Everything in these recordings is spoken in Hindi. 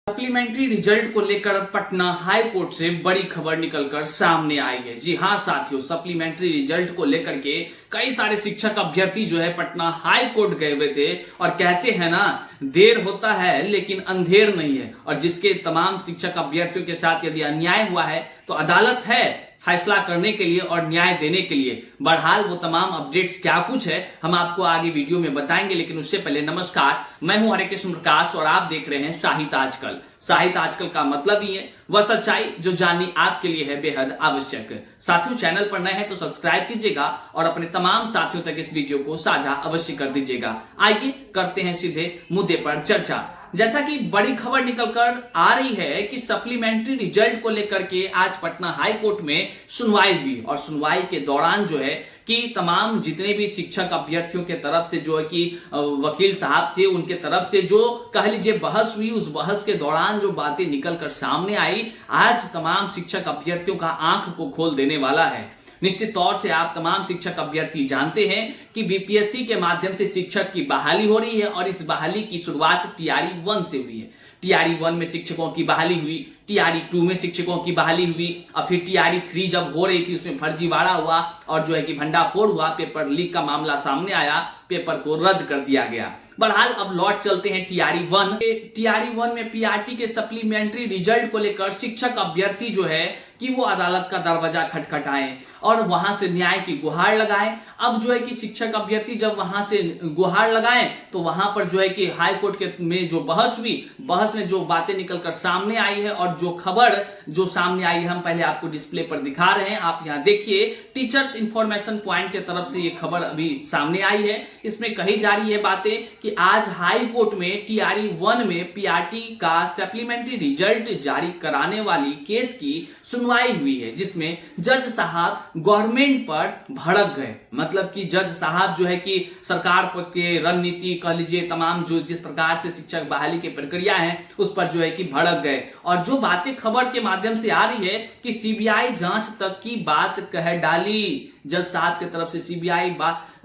सप्लीमेंट्री रिजल्ट को लेकर पटना हाई कोर्ट से बड़ी खबर निकलकर सामने आई है। जी हाँ साथियों, सप्लीमेंट्री रिजल्ट को लेकर के कई सारे शिक्षक अभ्यर्थी जो है पटना हाई कोर्ट गए हुए थे और कहते हैं ना, देर होता है लेकिन अंधेर नहीं है। और जिसके तमाम शिक्षक अभ्यर्थियों के साथ यदि अन्याय हुआ है तो अदालत है फैसला करने के लिए और न्याय देने के लिए। बहरहाल वो तमाम अपडेट्स क्या कुछ है हम आपको आगे वीडियो में बताएंगे, लेकिन उससे पहले नमस्कार, मैं हूं हरे कृष्ण प्रकाश और आप देख रहे हैं साहित्य आजकल। साहित्य आजकल का मतलब ही है वह सच्चाई जो जाननी आपके लिए है बेहद आवश्यक। साथियों, चैनल पर नए हैं तो सब्सक्राइब कीजिएगा और अपने तमाम साथियों तक इस वीडियो को साझा अवश्य कर दीजिएगा। आइए करते हैं सीधे मुद्दे पर चर्चा। जैसा कि बड़ी खबर निकलकर आ रही है कि सप्लीमेंट्री रिजल्ट को लेकर के आज पटना हाई कोर्ट में सुनवाई हुई और सुनवाई के दौरान जो है कि तमाम जितने भी शिक्षक अभ्यर्थियों के तरफ से जो है कि वकील साहब थे उनके तरफ से जो कह लीजिए बहस हुई, उस बहस के दौरान जो बातें निकलकर सामने आई आज तमाम शिक्षक अभ्यर्थियों का आंख को खोल देने वाला है। निश्चित तौर से आप तमाम शिक्षक अभ्यर्थी जानते हैं कि बीपीएससी के माध्यम से शिक्षक की बहाली हो रही है और इस बहाली की शुरुआत टीआरई 1 से हुई है। टीआरई 1 में शिक्षकों की बहाली हुई, टीआरई 2 में शिक्षकों की बहाली हुई और फिर टीआरई 3 जब हो रही थी उसमें फर्जीवाड़ा हुआ और जो है कि भंडाफोड़ हुआ, पेपर लीक का मामला सामने आया, पेपर को रद्द कर दिया गया। बहरहाल अब लौट चलते हैं टीआरई 1। टीआरई 1 में पीआरटी के सप्लीमेंट्री रिजल्ट को लेकर शिक्षक अभ्यर्थी जो है कि वो अदालत का दरवाजा खटखटाएं और वहां से न्याय की गुहार लगाएं। अब जो है कि शिक्षक अभ्यर्थी जब वहां से गुहार लगाएं तो वहां पर जो है कि हाई कोर्ट के में जो बहस हुई, बहस में जो बातें निकलकर सामने आई है और जो खबर जो सामने आई है हम पहले आपको डिस्प्ले पर दिखा रहे हैं। आप यहाँ देखिए, टीचर्स इंफॉर्मेशन पॉइंट की तरफ से ये खबर अभी सामने आई है। इसमें कही जा रही है बातें कि आज हाई कोर्ट में टीआरई 1 में पीआरटी का सप्लीमेंट्री रिजल्ट जारी कराने वाली केस की सुनवाई हुई है, जिसमें जज साहब गवर्नमेंट पर भड़क गए। मतलब कि जज साहब जो है कि सरकार पर के रणनीति कह लीजिए तमाम जो जिस प्रकार से शिक्षक बहाली की प्रक्रिया है उस पर जो है कि भड़क गए और जो बातें खबर के माध्यम से आ रही है कि सीबीआई जांच तक की बात कह डाली। जज साहब की तरफ से सीबीआई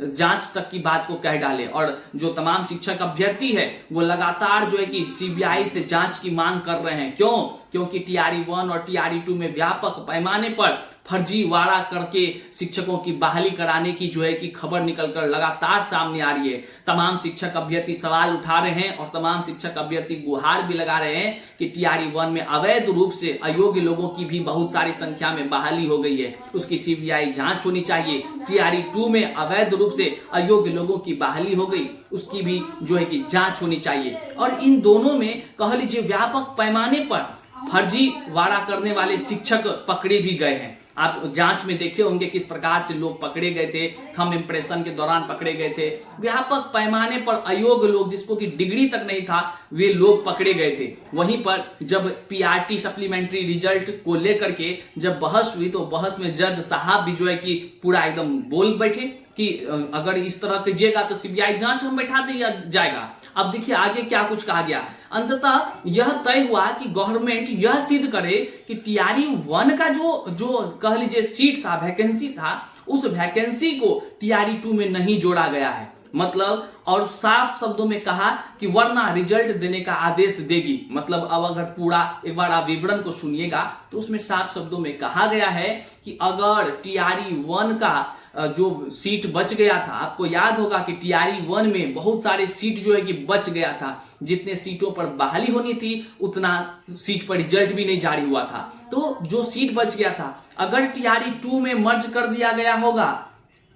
जांच तक की बात को कह डाले और जो तमाम शिक्षक अभ्यर्थी है वो लगातार जो है कि सीबीआई से जांच की मांग कर रहे हैं। क्यों? क्योंकि टीआरई 1 और टीआरई 2 में व्यापक पैमाने पर फर्जीवाड़ा करके शिक्षकों की बहाली कराने की जो है कि खबर निकलकर लगातार सामने आ रही है। तमाम शिक्षक अभ्यर्थी सवाल उठा रहे हैं और तमाम शिक्षक अभ्यर्थी गुहार भी लगा रहे हैं कि टीआरई 1 में अवैध रूप से अयोग्य लोगों की भी बहुत सारी संख्या में बहाली हो गई है, उसकी सीबीआई जांच होनी चाहिए। टीआरई 2 में अवैध रूप से अयोग्य लोगों की बहाली हो गई, उसकी भी जो है कि जांच होनी चाहिए। और इन दोनों में कह लीजिए व्यापक पैमाने पर फर्जीवाड़ा करने वाले शिक्षक पकड़े भी गए हैं। आप जांच में देखे होंगे किस प्रकार से लोग पकड़े गए थे, थंब इंप्रेशन के दौरान पकड़े गए थे। व्यापक पैमाने पर अयोग्य लोग जिसको कि डिग्री तक नहीं था वे लोग पकड़े गए थे। वहीं पर जब पीआरटी सप्लीमेंट्री रिजल्ट को लेकर के जब बहस हुई तो बहस में जज साहब भी जो है कि पूरा एकदम बोल बैठे कि अगर इस तरह कीजिएगा तो सीबीआई जांच हम बैठा दिया जाएगा। अब देखिए आगे क्या कुछ कहा गया। अंततः यह तय हुआ कि गवर्नमेंट यह सिद्ध करे कि टीआरई 1 का जो कह लीजिए सीट था, वैकेंसी था, उस वैकेंसी को टीआरई 2 में नहीं जोड़ा गया है। मतलब और साफ शब्दों में कहा कि वरना रिजल्ट देने का आदेश देगी। मतलब अब अगर पूरा एक बार आप विवरण को सुनिएगा तो उसमें साफ शब्दों में कहा गया है कि अगर टीआरई 1 का जो सीट बच गया था, आपको याद होगा कि टीआरई 1 में बहुत सारे सीट जो है कि बच गया था, जितने सीटों पर बहाली होनी थी उतना सीट पर रिजल्ट भी नहीं जारी हुआ था। तो जो सीट बच गया था अगर टीआरई 2 में मर्ज कर दिया गया होगा,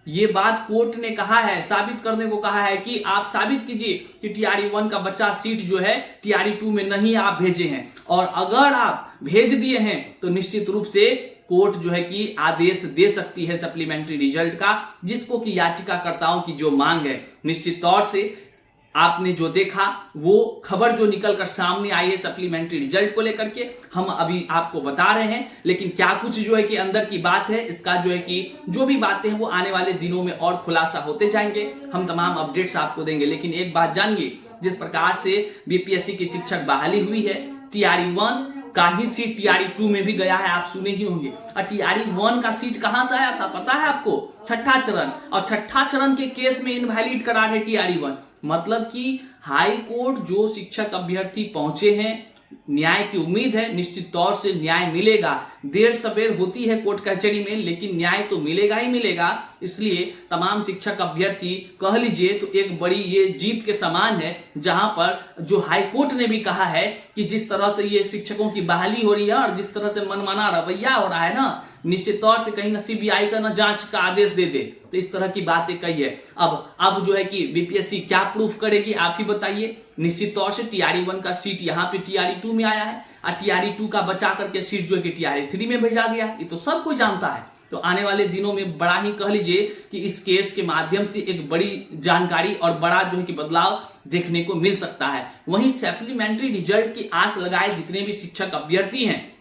ये बात कोर्ट ने कहा है, साबित करने को कहा है कि आप साबित कीजिए कि टीआरई 1 का बच्चा सीट जो है टीआरई 2 में नहीं आप भेजे हैं, और अगर आप भेज दिए हैं तो निश्चित रूप से कोर्ट जो है कि आदेश दे सकती है सप्लीमेंट्री रिजल्ट का, जिसको कि याचिकाकर्ताओं की जो मांग है। निश्चित तौर से आपने जो देखा वो खबर जो निकलकर सामने आई है सप्लीमेंट्री रिजल्ट को लेकर के हम अभी आपको बता रहे हैं, लेकिन क्या कुछ जो है कि अंदर की बात है इसका जो है कि जो भी बातें हैं वो आने वाले दिनों में और खुलासा होते जाएंगे, हम तमाम अपडेट्स आपको देंगे। लेकिन एक बात जानिए, जिस प्रकार से बीपीएससी की शिक्षक बहाली हुई है, टीआरई 1 का ही सीट टीआरई 2 में भी गया है, आप सुने ही होंगे। और टीआरई 1 का सीट कहां से आया था पता है आपको? छठा चरण, और छठा चरण के केस में इनवैलिड करा रहे टीआरई 1। मतलब कि हाई कोर्ट जो शिक्षक अभ्यर्थी पहुंचे हैं न्याय की उम्मीद है, निश्चित तौर से न्याय मिलेगा। देर सवेर होती है कोर्ट कचहरी में, लेकिन न्याय तो मिलेगा ही मिलेगा। इसलिए तमाम शिक्षक अभ्यर्थी कह लीजिए तो एक बड़ी ये जीत के समान है, जहां पर जो हाई कोर्ट ने भी कहा है कि जिस तरह से ये शिक्षकों की बहाली हो रही है और जिस तरह से मनमाना रवैया हो रहा है ना, निश्चित तौर से कहीं ना सीबीआई का ना जांच का आदेश दे दे, तो इस तरह की बातें कही है। अब जो है कि बीपीएससी क्या प्रूफ करेगी, आप ही बताइए। निश्चित तौर से टीआरई 1 का सीट यहाँ पे टीआरई 2 में आया है और टीआरई 2 का बचा करके सीट जो है कि टीआरई 3 में भेजा गया, ये तो सब कोई जानता है। तो आने वाले दिनों में बड़ा ही कह लीजिए कि इस केस के माध्यम से एक बड़ी जानकारी और बड़ा जो है कि बदलाव देखने को मिल सकता है। वहीं सप्लीमेंट्री रिजल्ट की आस लगाए जितने भी शिक्षक अभ्यर्थी हैं,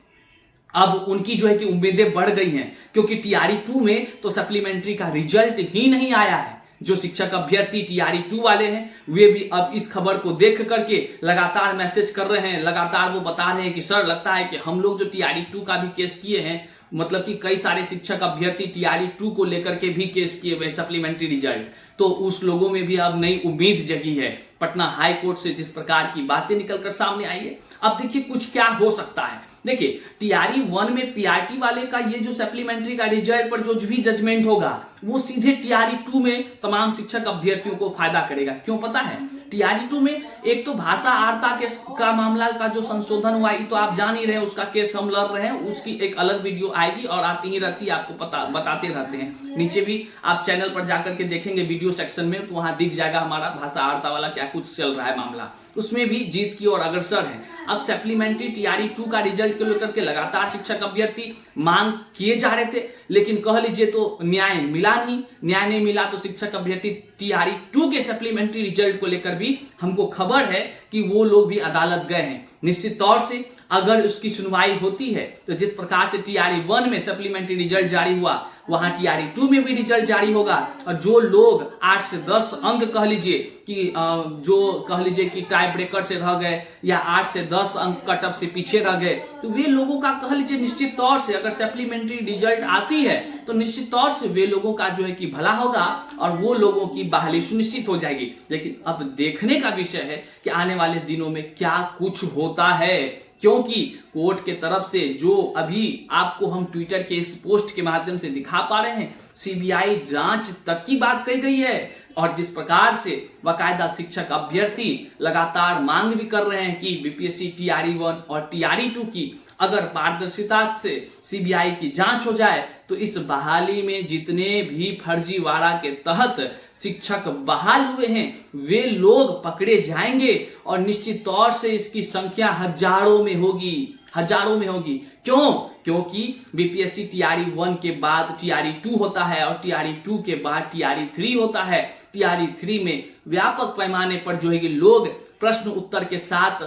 अब उनकी जो है कि उम्मीदें बढ़ गई हैं, क्योंकि टीआरई 2 में तो सप्लीमेंट्री का रिजल्ट ही नहीं आया है। जो शिक्षक अभ्यर्थी टीआरई 2 वाले हैं वे भी अब इस खबर को देख करके लगातार मैसेज कर रहे हैं, लगातार वो बता रहे हैं कि सर लगता है कि हम लोग जो टीआरई 2 का भी केस किए हैं, मतलब कि कई सारे शिक्षक अभ्यर्थी टीआरई 2 को लेकर के भी केस किए हुए सप्लीमेंट्री रिजल्ट, तो उस लोगों में भी अब नई उम्मीद जगी है। पटना हाई कोर्ट से जिस प्रकार की बातें निकलकर सामने आई है, अब देखिए कुछ क्या हो सकता है। देखिए टीआरई 1 में पीआरटी वाले का ये जो सप्लीमेंट्री का रिजल्ट पर जो भी जजमेंट होगा वो सीधे टीआरई 2 में तमाम शिक्षक अभ्यर्थियों को फायदा करेगा। क्यों पता है? टीआरई 2 में एक तो भाषा आर्ता का मामला का जो संशोधन हुआ तो आप जान ही रहे हैं, उसका केस हम लड़ रहे हैं, उसकी एक अलग वीडियो आएगी और आती ही रहती है, आपको बताते रहते हैं। नीचे भी आप चैनल पर जाकर के देखेंगे वीडियो सेक्शन में, तो वहां दिख जाएगा हमारा भाषा आर्ता वाला क्या कुछ चल रहा है मामला, उसमें भी जीत की ओर अग्रसर है। अब सप्लीमेंट्री टीआरई 2 का रिजल्ट को लेकर के लगातार शिक्षक अभ्यर्थी मांग किए जा रहे थे, लेकिन कह लीजिए तो न्याय मिला नहीं। न्याय नहीं मिला तो शिक्षक अभ्यर्थी टीआरई 2 के सप्लीमेंट्री रिजल्ट को लेकर भी हमको खबर है कि वो लोग भी अदालत गए हैं। निश्चित तौर से अगर उसकी सुनवाई होती है तो जिस प्रकार से टीआरई 1 में सप्लीमेंट्री रिजल्ट जारी हुआ, वहां टीआरई 2 में भी रिजल्ट जारी होगा। और जो लोग 8 से 10 अंक कह लीजिए कि जो कह लीजिए कि टाई ब्रेकर से रह गए या 8 से 10 अंक कट ऑफ से पीछे रह गए, तो वे लोगों का कह लीजिए निश्चित तौर से अगर सप्लीमेंट्री रिजल्ट आती है तो निश्चित तौर से वे लोगों का जो है कि भला होगा और वो लोगों की बहाली सुनिश्चित हो जाएगी। लेकिन अब देखने का विषय है कि आने वाले दिनों में क्या कुछ होता है, क्योंकि कोर्ट के तरफ से जो अभी आपको हम ट्विटर के इस पोस्ट के माध्यम से दिखा पा रहे हैं, सीबीआई जांच तक की बात कही गई है। और जिस प्रकार से बाकायदा शिक्षक अभ्यर्थी लगातार मांग भी कर रहे हैं कि बीपीएससी टीआरई 1 और टीआरई 2 की अगर पारदर्शिता से सीबीआई की जांच हो जाए तो इस बहाली में जितने भी फर्जीवाड़ा के तहत शिक्षक बहाल हुए हैं वे लोग पकड़े जाएंगे और निश्चित तौर से इसकी संख्या हजारों में होगी, हजारों में होगी। क्यों? क्योंकि बीपीएससी टीआरई 1 के बाद टीआरई 2 होता है और टीआरई 2 के बाद टीआरई 3 होता है। टीआरई 3 में व्यापक पैमाने पर जो है कि लोग प्रश्न उत्तर के साथ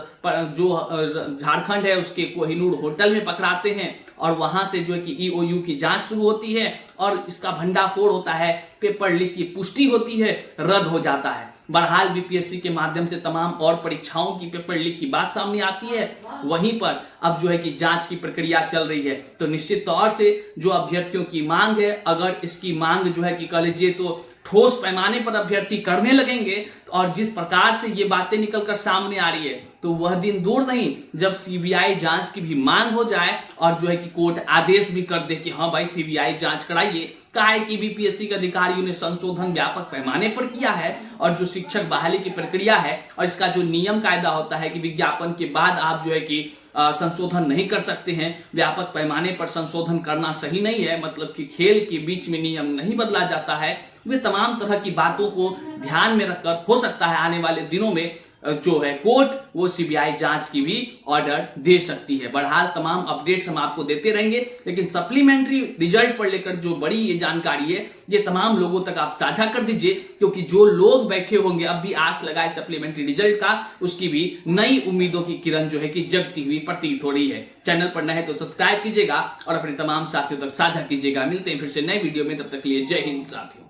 जो झारखंड है उसके कोहिनूर होटल में पकड़ाते हैं और वहां से जो है कि ईओयू की जांच शुरू होती है और इसका भंडाफोड़ होता है, पेपर लीक की पुष्टि होती है, रद्द हो जाता है। बहरहाल बीपीएससी के माध्यम से तमाम और परीक्षाओं की पेपर लीक की बात सामने आती है, वहीं पर अब जो है कि जांच की प्रक्रिया चल रही है। तो निश्चित तौर से जो अभ्यर्थियों की मांग है, अगर इसकी मांग जो है कि कह लीजिए तो ठोस पैमाने पर अभ्यर्थी करने लगेंगे और जिस प्रकार से ये बातें निकलकर सामने आ रही है, तो वह दिन दूर नहीं जब सीबीआई जांच की भी मांग हो जाए और जो है कि कोर्ट आदेश भी कर दे कि हाँ भाई सीबीआई जांच कराइए। कहा है कि बीपीएससी के अधिकारियों ने संशोधन व्यापक पैमाने पर किया है और जो शिक्षक बहाली की प्रक्रिया है और इसका जो नियम कायदा होता है कि विज्ञापन के बाद आप जो है कि संशोधन नहीं कर सकते हैं, व्यापक पैमाने पर संशोधन करना सही नहीं है, मतलब कि खेल के बीच में नियम नहीं बदला जाता है। वे तमाम तरह की बातों को ध्यान में रखकर हो सकता है आने वाले दिनों में जो है कोर्ट वो सीबीआई जांच की भी ऑर्डर दे सकती है। बहरहाल तमाम अपडेट्स हम आपको देते रहेंगे, लेकिन सप्लीमेंट्री रिजल्ट पर लेकर जो बड़ी ये जानकारी है ये तमाम लोगों तक आप साझा कर दीजिए, क्योंकि जो लोग बैठे होंगे अब भी आस लगाए सप्लीमेंट्री रिजल्ट का, उसकी भी नई उम्मीदों की किरण जो है कि जगती हुई प्रतीत हो रही है। चैनल पर नए तो सब्सक्राइब कीजिएगा और अपने तमाम साथियों तक साझा कीजिएगा। मिलते हैं फिर से नए वीडियो में, तब तक के लिए जय हिंद साथियों।